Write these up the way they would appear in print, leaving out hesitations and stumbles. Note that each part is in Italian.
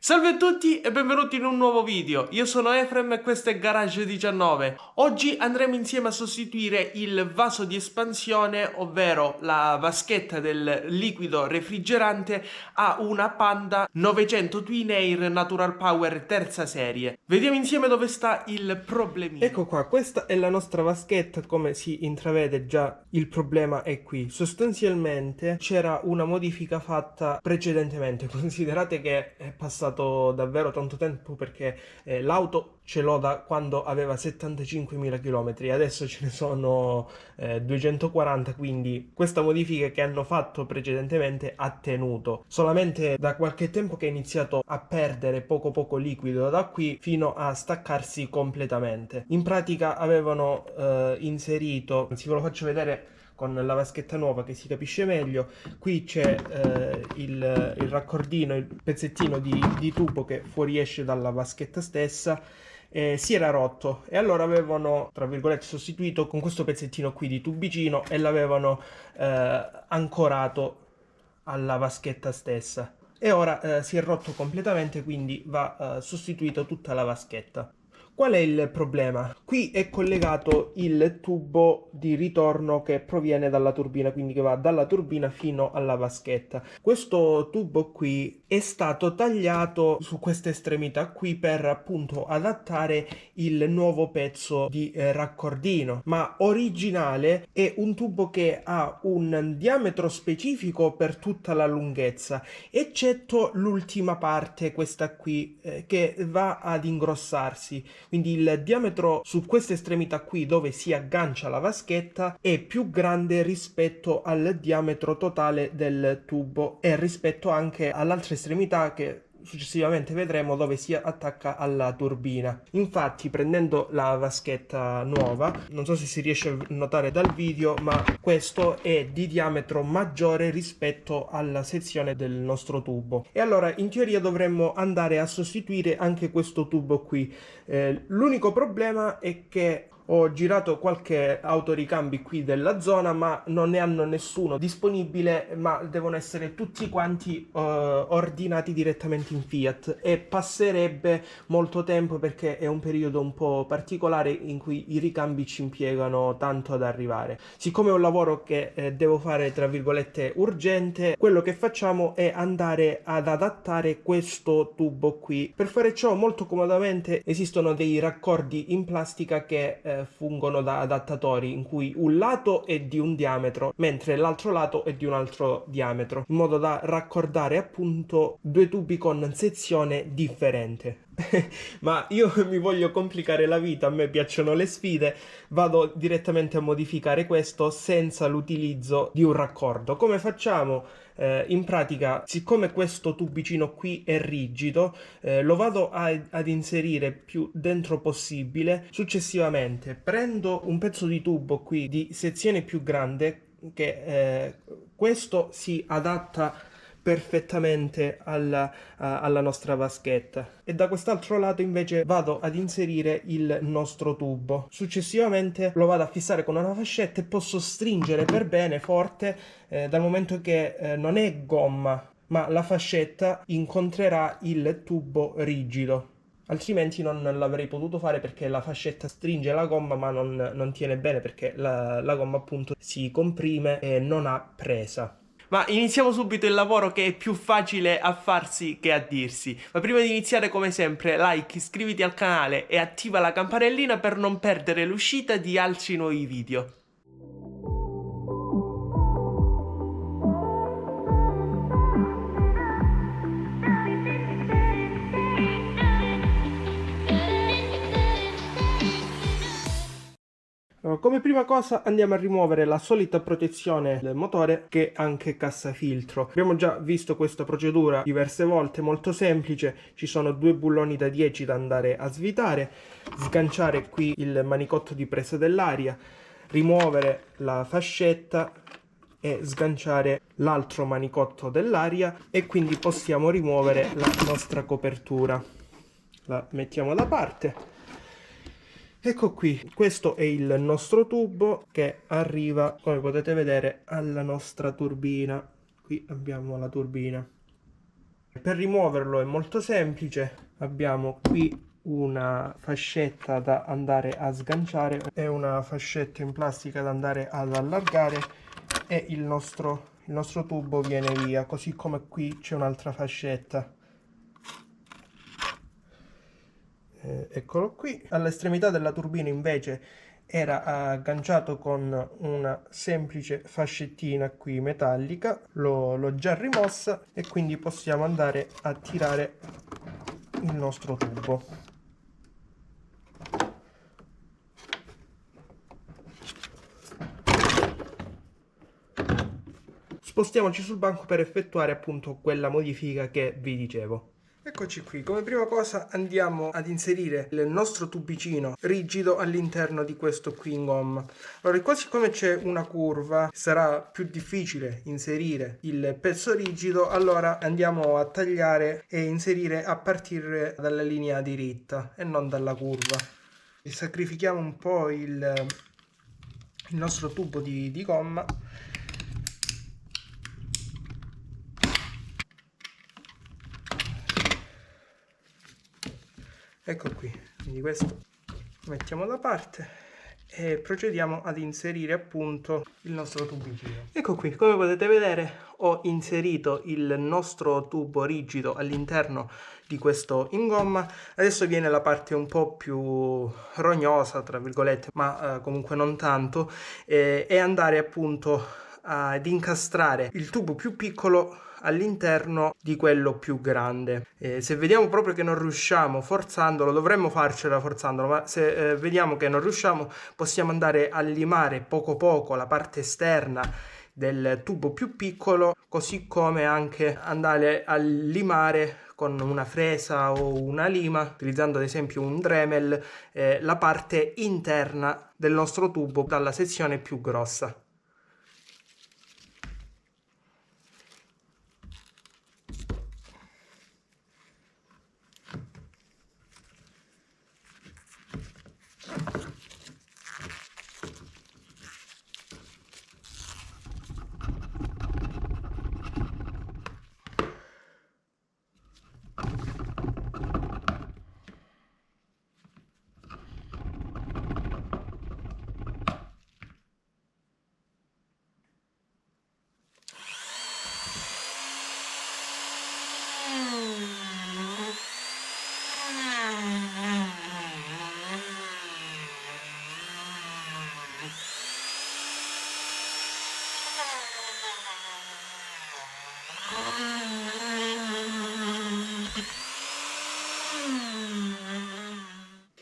Salve a tutti e benvenuti in un nuovo video. Io sono Efrem e questo è Garage 19. Oggi andremo insieme a sostituire il vaso di espansione, ovvero la vaschetta del liquido refrigerante, a una Panda 900 Twin Air Natural Power terza serie. Vediamo insieme dove sta il problemino. Ecco qua, questa è la nostra vaschetta, come si intravede già il problema è qui. Sostanzialmente c'era una modifica fatta precedentemente, considerate che è passato davvero tanto tempo perché l'auto ce l'ho da quando aveva 75.000 km, adesso ce ne sono 240, quindi questa modifica che hanno fatto precedentemente ha tenuto. Solamente da qualche tempo che è iniziato a perdere poco poco liquido da qui fino a staccarsi completamente. In pratica avevano inserito, anzi ve lo faccio vedere con la vaschetta nuova che si capisce meglio. Qui c'è il raccordino, il pezzettino di tubo che fuoriesce dalla vaschetta stessa. Si era rotto e allora avevano, tra virgolette, sostituito con questo pezzettino qui di tubicino e l'avevano ancorato alla vaschetta stessa. E ora si è rotto completamente, quindi va sostituito tutta la vaschetta. Qual è il problema? Qui è collegato il tubo di ritorno che proviene dalla turbina, quindi che va dalla turbina fino alla vaschetta. Questo tubo qui è stato tagliato su questa estremità qui per appunto adattare il nuovo pezzo di raccordino, ma originale è un tubo che ha un diametro specifico per tutta la lunghezza, eccetto l'ultima parte, questa qui, che va ad ingrossarsi. Quindi il diametro su questa estremità qui dove si aggancia la vaschetta è più grande rispetto al diametro totale del tubo e rispetto anche all'altra estremità che successivamente vedremo dove si attacca alla turbina. Infatti, prendendo la vaschetta nuova, non so se si riesce a notare dal video, ma questo è di diametro maggiore rispetto alla sezione del nostro tubo. E allora in teoria dovremmo andare a sostituire anche questo tubo qui. L'unico problema è che ho girato qualche autoricambi qui della zona, ma non ne hanno nessuno disponibile, ma devono essere tutti quanti ordinati direttamente in Fiat e passerebbe molto tempo perché è un periodo un po' particolare in cui i ricambi ci impiegano tanto ad arrivare. Siccome è un lavoro che devo fare tra virgolette urgente, quello che facciamo è andare ad adattare questo tubo qui. Per fare ciò molto comodamente esistono dei raccordi in plastica che fungono da adattatori, in cui un lato è di un diametro mentre l'altro lato è di un altro diametro, in modo da raccordare appunto due tubi con sezione differente. Ma io mi voglio complicare la vita, a me piacciono le sfide, vado direttamente a modificare questo senza l'utilizzo di un raccordo. Come facciamo? In pratica, siccome questo tubicino qui è rigido, lo vado ad inserire più dentro possibile. Successivamente prendo un pezzo di tubo qui di sezione più grande, che questo si adatta perfettamente alla nostra vaschetta, e da quest'altro lato invece vado ad inserire il nostro tubo. Successivamente lo vado a fissare con una fascetta e posso stringere per bene forte, dal momento che non è gomma ma la fascetta incontrerà il tubo rigido, altrimenti non l'avrei potuto fare perché la fascetta stringe la gomma ma non tiene bene, perché la gomma appunto si comprime e non ha presa. Ma iniziamo subito il lavoro, che è più facile a farsi che a dirsi. Ma prima di iniziare, come sempre, like, iscriviti al canale e attiva la campanellina per non perdere l'uscita di altri nuovi video. Come prima cosa andiamo a rimuovere la solita protezione del motore, che è anche cassafiltro. Abbiamo già visto questa procedura diverse volte, molto semplice. Ci sono due bulloni da 10 da andare a svitare, sganciare qui il manicotto di presa dell'aria, rimuovere la fascetta e sganciare l'altro manicotto dell'aria, e quindi possiamo rimuovere la nostra copertura. La mettiamo da parte. Ecco qui, questo è il nostro tubo che arriva, come potete vedere, alla nostra turbina. Qui abbiamo la turbina. Per rimuoverlo è molto semplice, abbiamo qui una fascetta da andare a sganciare e una fascetta in plastica da andare ad allargare e il nostro tubo viene via, così come qui c'è un'altra fascetta. Eccolo qui. All'estremità della turbina invece era agganciato con una semplice fascettina qui metallica, l'ho già rimossa e quindi possiamo andare a tirare il nostro tubo. Spostiamoci sul banco per effettuare appunto quella modifica che vi dicevo. Eccoci qui, come prima cosa andiamo ad inserire il nostro tubicino rigido all'interno di questo qui in gomma. Allora, qua siccome c'è una curva, sarà più difficile inserire il pezzo rigido, allora andiamo a tagliare e inserire a partire dalla linea diritta e non dalla curva. E sacrifichiamo un po' il nostro tubo di gomma. Ecco qui, quindi questo lo mettiamo da parte e procediamo ad inserire appunto il nostro tubicino. Ecco qui, come potete vedere ho inserito il nostro tubo rigido all'interno di questo in gomma. Adesso viene la parte un po' più rognosa, tra virgolette, ma comunque non tanto, e andare appunto ad incastrare il tubo più piccolo all'interno di quello più grande. Se vediamo proprio che non riusciamo forzandolo, dovremmo farcela forzandolo, ma se vediamo che non riusciamo, possiamo andare a limare poco poco la parte esterna del tubo più piccolo, così come anche andare a limare con una fresa o una lima, utilizzando ad esempio un Dremel, la parte interna del nostro tubo dalla sezione più grossa.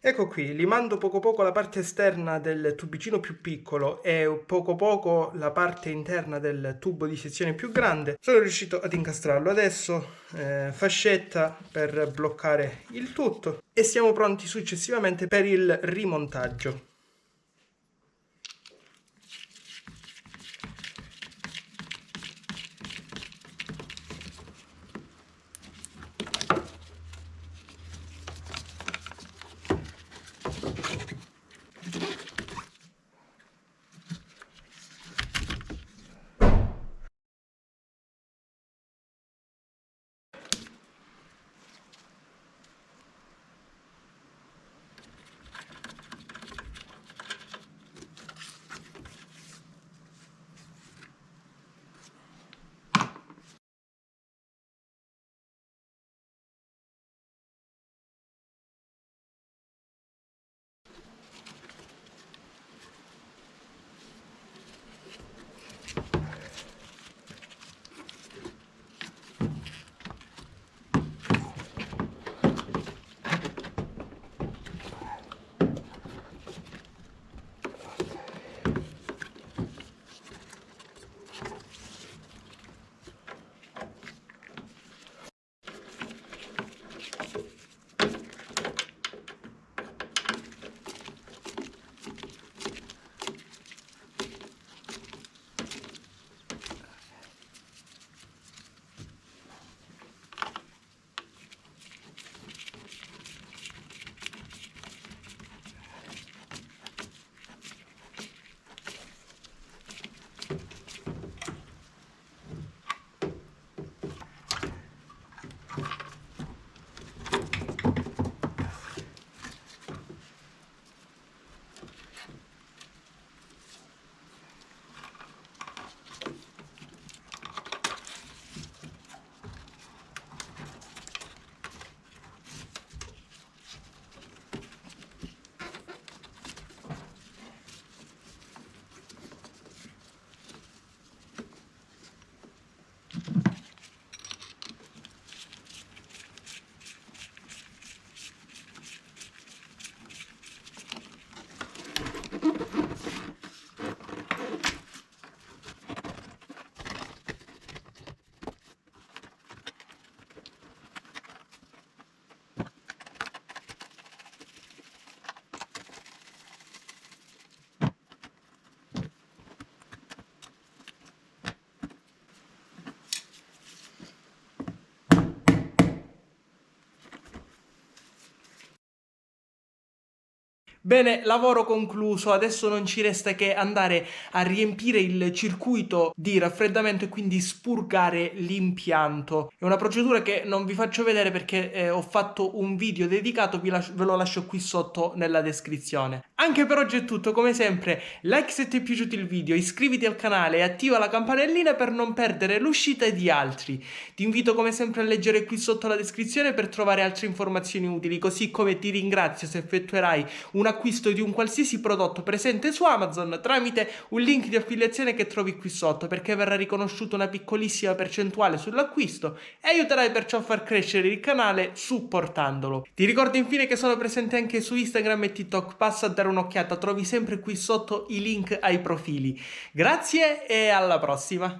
Ecco qui, limando poco poco la parte esterna del tubicino più piccolo e poco poco la parte interna del tubo di sezione più grande, sono riuscito ad incastrarlo. Adesso fascetta per bloccare il tutto e siamo pronti successivamente per il rimontaggio. Bene, lavoro concluso, adesso non ci resta che andare a riempire il circuito di raffreddamento e quindi spurgare l'impianto. È una procedura che non vi faccio vedere perché ho fatto un video dedicato, ve lo lascio qui sotto nella descrizione. Anche per oggi è tutto, come sempre, like se ti è piaciuto il video, iscriviti al canale e attiva la campanellina per non perdere l'uscita di altri. Ti invito come sempre a leggere qui sotto la descrizione per trovare altre informazioni utili, così come ti ringrazio se effettuerai un acquisto di un qualsiasi prodotto presente su Amazon tramite un link di affiliazione che trovi qui sotto, perché verrà riconosciuta una piccolissima percentuale sull'acquisto e aiuterai perciò a far crescere il canale supportandolo. Ti ricordo infine che sono presente anche su Instagram e TikTok, passa a dare un'occhiata, trovi sempre qui sotto i link ai profili. Grazie e alla prossima!